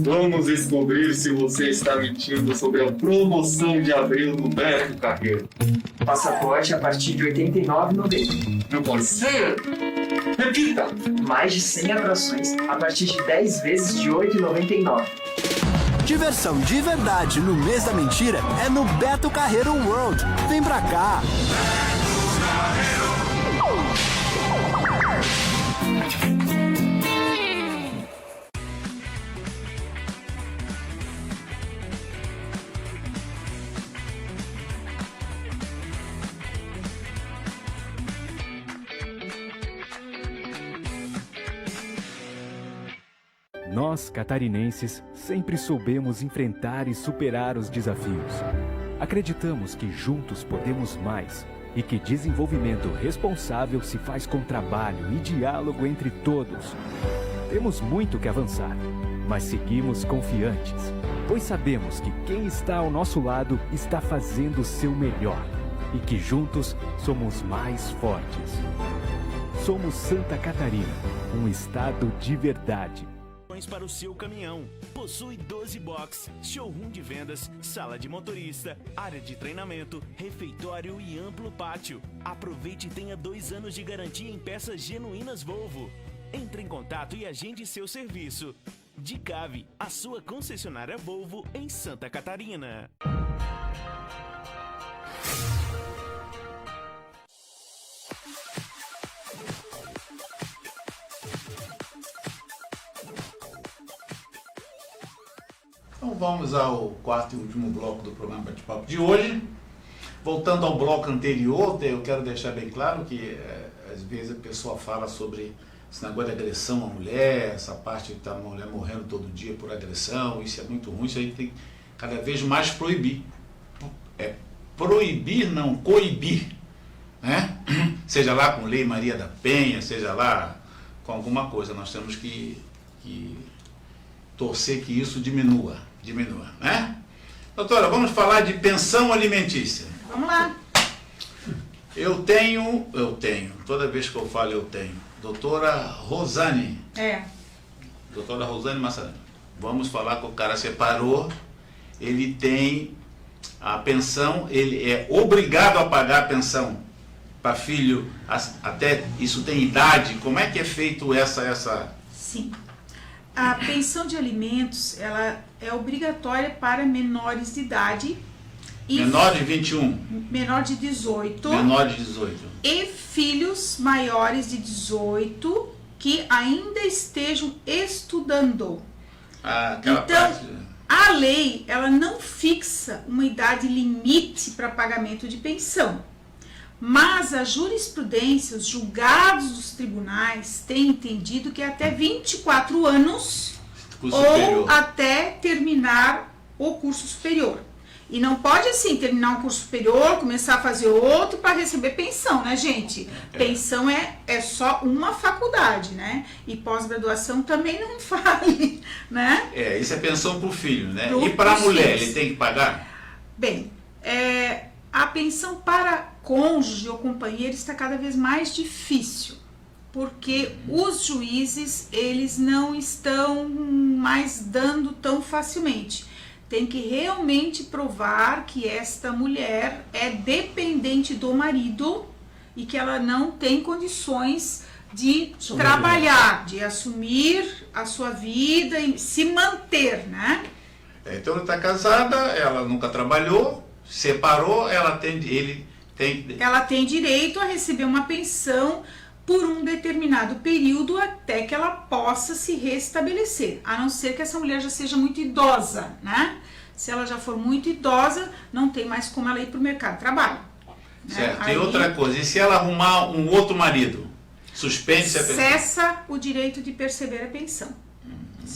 Vamos descobrir se você está mentindo sobre a promoção de abril do Beto Carreiro. Passaporte a partir de R$ 89,90. Não pode ser! Repita! Mais de 100 atrações a partir de 10 vezes de R$ 8,99. Diversão de verdade no mês da mentira é no Beto Carreiro World. Vem pra cá! Nós, catarinenses, sempre soubemos enfrentar e superar os desafios. Acreditamos que juntos podemos mais e que desenvolvimento responsável se faz com trabalho e diálogo entre todos. Temos muito que avançar, mas seguimos confiantes, pois sabemos que quem está ao nosso lado está fazendo o seu melhor e que juntos somos mais fortes. Somos Santa Catarina, um estado de verdade. Para o seu caminhão. Possui 12 box, showroom de vendas, sala de motorista, área de treinamento, refeitório e amplo pátio. Aproveite e tenha 2 anos de garantia em peças genuínas Volvo. Entre em contato e agende seu serviço. Dicave, a sua concessionária Volvo em Santa Catarina. Então vamos ao 4º e último bloco do programa Bate-Papo de hoje. Voltando ao bloco anterior, eu quero deixar bem claro que às vezes a pessoa fala sobre esse negócio de agressão à mulher, essa parte de estar a mulher morrendo todo dia por agressão, isso é muito ruim, isso aí tem que cada vez mais proibir. Proibir, não coibir, né? Seja lá com Lei Maria da Penha, seja lá com alguma coisa, nós temos que torcer que isso diminua, né? Doutora, vamos falar de pensão alimentícia. Vamos lá. Eu tenho, toda vez que eu falo eu tenho. Doutora Rosane. Doutora Rosane Massarani. Vamos falar que o cara separou, ele tem a pensão, ele é obrigado a pagar a pensão para filho, até isso tem idade. Como é que é feito essa... Sim. A pensão de alimentos, ela é obrigatória para menores de idade. Menor de 21. Menor de 18. Menor de 18. E filhos maiores de 18 que ainda estejam estudando. Aquela então, parte... a lei, ela não fixa uma idade limite para pagamento de pensão. Mas a jurisprudência, os julgados dos tribunais têm entendido que é até 24 anos ou até terminar o curso superior. E não pode, assim, terminar um curso superior, começar a fazer outro para receber pensão, né, gente? Pensão é só uma faculdade, né? E pós-graduação também não vale, né? Isso é pensão para o filho, né? E para a mulher, ele tem que pagar? Bem, a pensão para cônjuge ou companheiro está cada vez mais difícil, porque os juízes, eles não estão mais dando tão facilmente. Tem que realmente provar que esta mulher é dependente do marido e que ela não tem condições de trabalhar, de assumir a sua vida e se manter, né? Então ela está casada, ela nunca trabalhou, separou, ela tem direito a receber uma pensão por um determinado período até que ela possa se restabelecer, a não ser que essa mulher já seja muito idosa, né? Se ela já for muito idosa, não tem mais como ela ir para o mercado de trabalho. Certo. Né? E outra coisa, e se ela arrumar um outro marido? Suspende-se a pensão? Cessa o direito de perceber a pensão.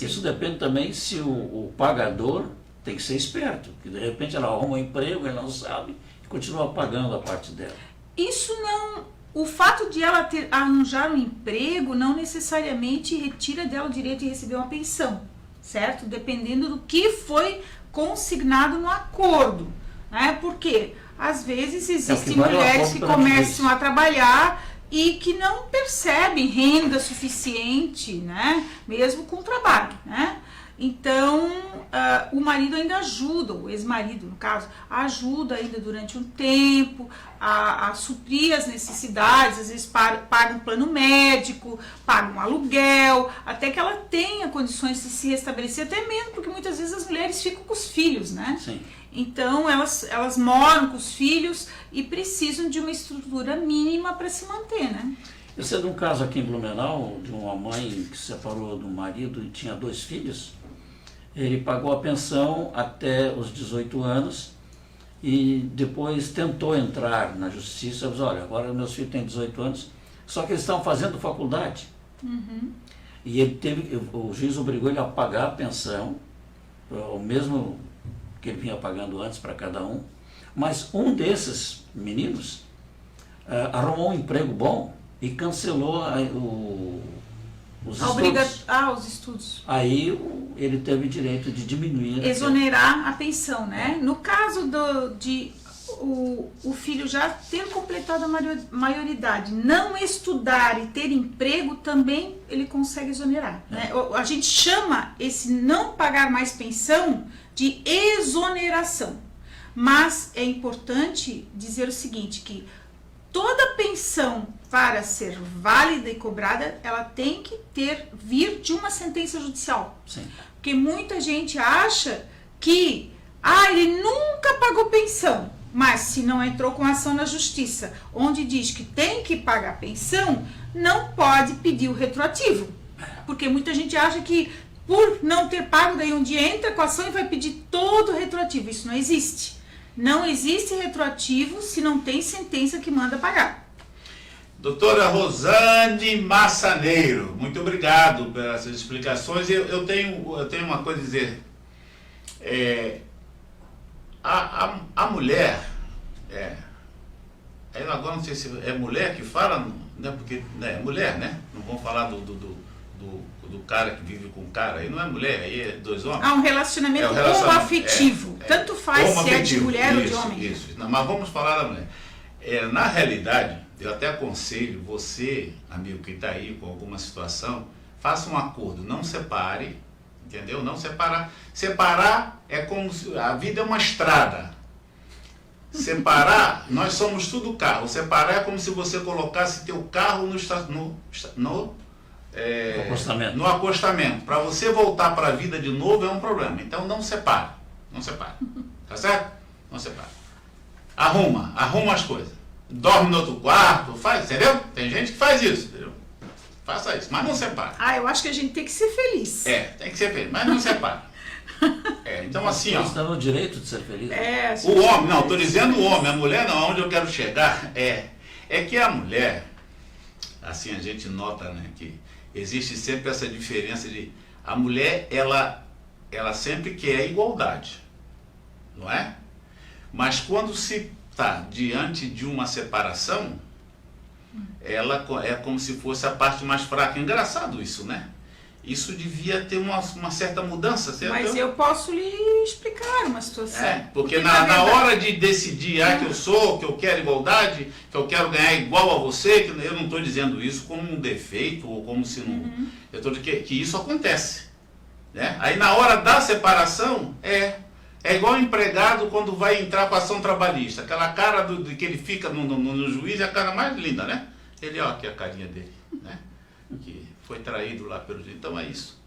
Isso depende também se o pagador tem que ser esperto, que de repente ela arruma um emprego, ele não sabe, e continua pagando a parte dela. Isso não... O fato de ela arranjar um emprego não necessariamente retira dela o direito de receber uma pensão, certo? Dependendo do que foi consignado no acordo, né? Porque às vezes existem mulheres que começam a trabalhar e que não percebem renda suficiente, né? Mesmo com o trabalho, né? Então, o marido ainda ajuda, o ex-marido, no caso, ajuda ainda durante um tempo a suprir as necessidades, às vezes paga um plano médico, paga um aluguel, até que ela tenha condições de se restabelecer, até mesmo porque muitas vezes as mulheres ficam com os filhos, né? Sim. Então, elas moram com os filhos e precisam de uma estrutura mínima para se manter, né? Eu sei de um caso aqui em Blumenau, de uma mãe que se separou do marido e tinha 2 filhos. Ele pagou a pensão até os 18 anos e depois tentou entrar na justiça. Disse, olha, agora meus filhos têm 18 anos, só que eles estão fazendo faculdade. Uhum. E o juiz obrigou ele a pagar a pensão, o mesmo que ele vinha pagando antes para cada um. Mas um desses meninos arrumou um emprego bom e cancelou os estudos. Os estudos. Aí ele teve direito de diminuir. Exonerar a pensão, né? No caso o filho já ter completado a maioridade, não estudar e ter emprego, também ele consegue exonerar. Né? A gente chama esse não pagar mais pensão de exoneração. Mas é importante dizer o seguinte, que toda pensão, para ser válida e cobrada, ela tem que vir de uma sentença judicial. Sim. Porque muita gente acha que ele nunca pagou pensão, mas se não entrou com ação na justiça, onde diz que tem que pagar pensão, não pode pedir o retroativo. Porque muita gente acha que por não ter pago, daí um dia entra com a ação e vai pedir todo o retroativo. Isso não existe. Não existe retroativo se não tem sentença que manda pagar. Doutora Rosane Massaneiro, muito obrigado pelas explicações. Eu tenho uma coisa a dizer. A mulher, agora não sei se é mulher que fala, né, porque é mulher, né? Não vamos falar do cara que vive com o cara, aí não é mulher, aí é 2 homens. Um relacionamento homoafetivo. Tanto faz se é de mulher ou de homem. Isso. Não, mas vamos falar da mulher. Na realidade, eu até aconselho você, amigo que está aí com alguma situação, faça um acordo, não separe, entendeu? Não separar. Separar é como se a vida é uma estrada. Separar, nós somos tudo carro. Separar é como se você colocasse teu carro no acostamento. Para você voltar para a vida de novo é um problema. Então não separe. Não separe. Tá certo? Não separe. Arruma as coisas. Dorme no outro quarto, faz, entendeu? Tem gente que faz isso, entendeu? Faça isso, mas não separe. Eu acho que a gente tem que ser feliz. Tem que ser feliz, mas não separe. Então assim, ó. Você está no direito de ser feliz. O homem, não, estou dizendo o homem, a mulher não, onde eu quero chegar é que a mulher, assim a gente nota, né, que existe sempre essa diferença de a mulher, ela sempre quer igualdade, não é? Mas quando se está diante de uma separação, ela é como se fosse a parte mais fraca. Engraçado isso, né? Isso devia ter uma certa mudança, certo? Mas eu posso lhe explicar uma situação. Porque na hora de decidir que eu quero igualdade, que eu quero ganhar igual a você, que eu não estou dizendo isso como um defeito ou como se não... Eu estou dizendo que isso acontece. Né? Aí na hora da separação, é igual o empregado quando vai entrar com a ação trabalhista. Aquela cara que ele fica no juiz é a cara mais linda, né? Ele, ó, aqui a carinha dele. né? Que foi traído lá pelo... Então é isso.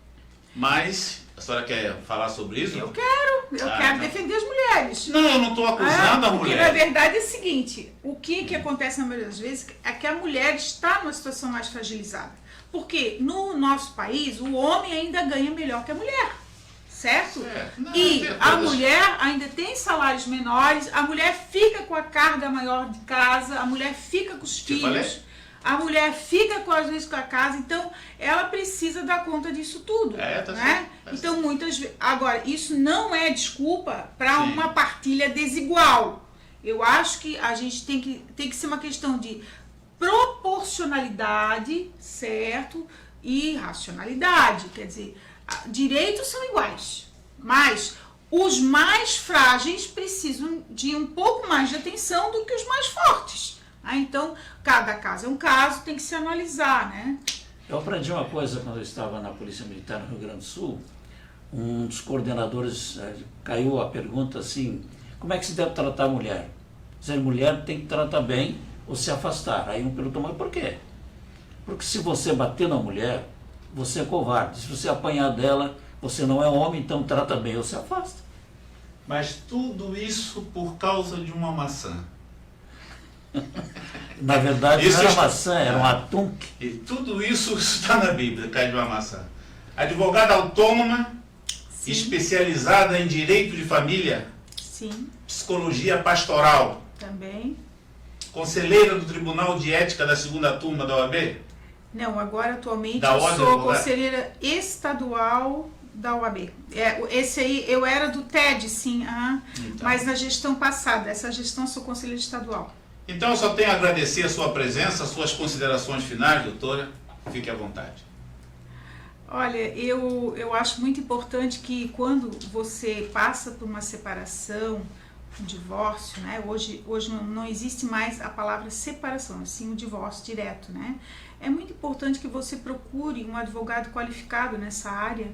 Mas, a senhora quer falar sobre isso? Eu quero defender as mulheres. Não, eu não estou acusando a mulher. Porque na verdade é o seguinte, o que acontece na maioria das vezes é que a mulher está numa situação mais fragilizada. Porque no nosso país, o homem ainda ganha melhor que a mulher. Certo? Não, e a mulher ainda tem salários menores, a mulher fica com a carga maior de casa, a mulher fica com os filhos, a mulher fica às vezes com a casa, então ela precisa dar conta disso tudo. Tá né? Então muitas vezes. Agora, isso não é desculpa para uma partilha desigual. Eu acho que a gente tem que ser uma questão de proporcionalidade, certo? E racionalidade. Quer dizer, direitos são iguais, mas os mais frágeis precisam de um pouco mais de atenção do que os mais fortes. Então, cada caso é um caso, tem que se analisar, né? Eu aprendi uma coisa quando eu estava na Polícia Militar no Rio Grande do Sul. Um dos coordenadores caiu a pergunta assim, como é que se deve tratar a mulher? Se a mulher tem que tratar bem ou se afastar. Aí um perguntou, mas por quê? Porque se você bater na mulher, você é covarde. Se você apanhar dela, você não é homem, então trata bem ou se afasta. Mas tudo isso por causa de uma maçã. Na verdade, isso não era maçã, era um atum. E tudo isso está na Bíblia, cai de uma maçã. Advogada autônoma, especializada em direito de família, psicologia pastoral. Também. Conselheira do Tribunal de Ética da 2ª Turma da OAB? Não, agora atualmente eu sou conselheira estadual da OAB. Esse aí, eu era do TED, sim, então. Mas na gestão passada, essa gestão sou conselheira estadual. Então eu só tenho a agradecer a sua presença, as suas considerações finais, doutora. Fique à vontade. Olha, eu acho muito importante que quando você passa por uma separação, um divórcio, né? Hoje não existe mais a palavra separação, assim o divórcio direto, né? É muito importante que você procure um advogado qualificado nessa área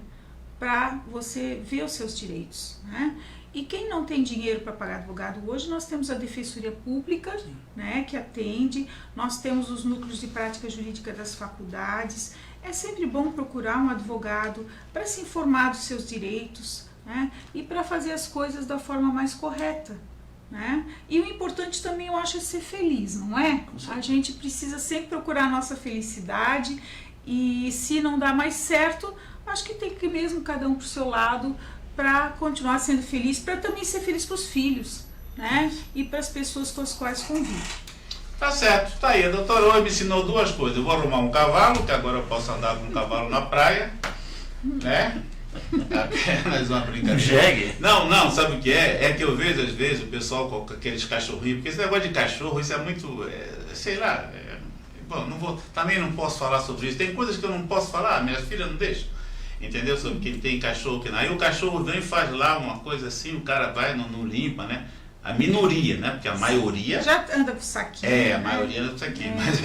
para você ver os seus direitos, né? E quem não tem dinheiro para pagar advogado hoje, nós temos a Defensoria Pública, né, que atende, nós temos os núcleos de prática jurídica das faculdades. É sempre bom procurar um advogado para se informar dos seus direitos, né, e para fazer as coisas da forma mais correta. Né? E o importante também, eu acho, é ser feliz, não é? A gente precisa sempre procurar a nossa felicidade e se não dá mais certo, acho que tem que ir mesmo cada um para o seu lado para continuar sendo feliz, para também ser feliz para os filhos, né? E para as pessoas com as quais convive. Tá certo, tá aí. A doutora hoje me ensinou duas coisas. Eu vou arrumar um cavalo, que agora eu posso andar com um cavalo na praia, né? Apenas uma brincadeira. Jegue? Não, sabe o que é? É que eu vejo às vezes o pessoal com aqueles cachorrinhos, porque esse negócio de cachorro, isso é muito, sei lá, bom, também não posso falar sobre isso. Tem coisas que eu não posso falar, minhas filhas não deixam. Entendeu? Sobre quem tem cachorro que não. Aí o cachorro vem e faz lá uma coisa assim, o cara vai, não limpa, né? A minoria, né? Porque a maioria... Já anda com saquinho. A maioria anda com saquinho. Mas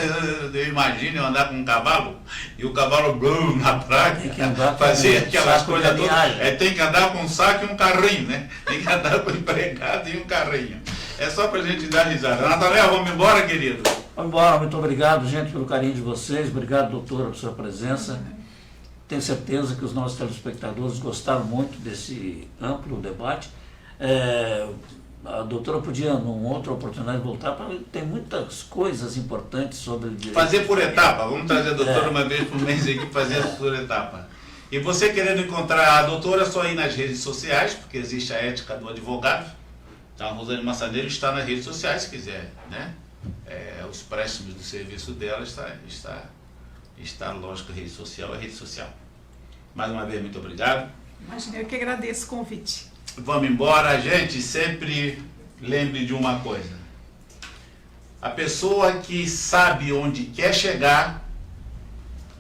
eu imagino eu andar com um cavalo e o cavalo na praia fazer aquelas coisas todas. Tem que andar com um saco e um carrinho, né? Tem que andar com um empregado e um carrinho. É só pra gente dar risada. Nathanael, vamos embora, querido? Vamos embora. Muito obrigado, gente, pelo carinho de vocês. Obrigado, doutora, por sua presença. Tenho certeza que os nossos telespectadores gostaram muito desse amplo debate. A doutora podia, numa outra oportunidade, voltar para... Tem muitas coisas importantes sobre... Fazer por etapa. Vamos trazer a doutora uma vez por mês aqui, fazer por etapa. E você querendo encontrar a doutora, é só ir nas redes sociais, porque existe a ética do advogado. Então, a Rosane Massaneiro está nas redes sociais, se quiser, né? Os préstimos do serviço dela está lógico, a rede social é rede social. Mais uma vez, muito obrigado. Imagina, eu que agradeço o convite. Vamos embora, gente. Sempre lembre de uma coisa. A pessoa que sabe onde quer chegar,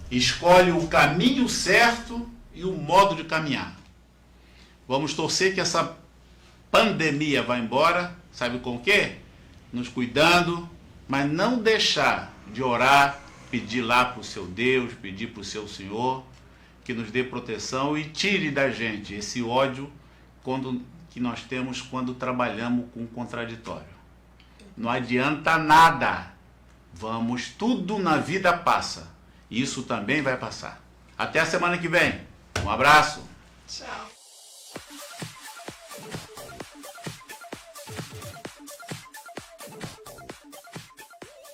escolhe o caminho certo e o modo de caminhar. Vamos torcer que essa pandemia vá embora, sabe com o quê? Nos cuidando, mas não deixar de orar, pedir lá para o seu Deus, pedir para o seu Senhor, que nos dê proteção e tire da gente esse ódio que nós temos quando trabalhamos com o contraditório. Não adianta nada. Tudo na vida passa. Isso também vai passar. Até a semana que vem. Um abraço. Tchau.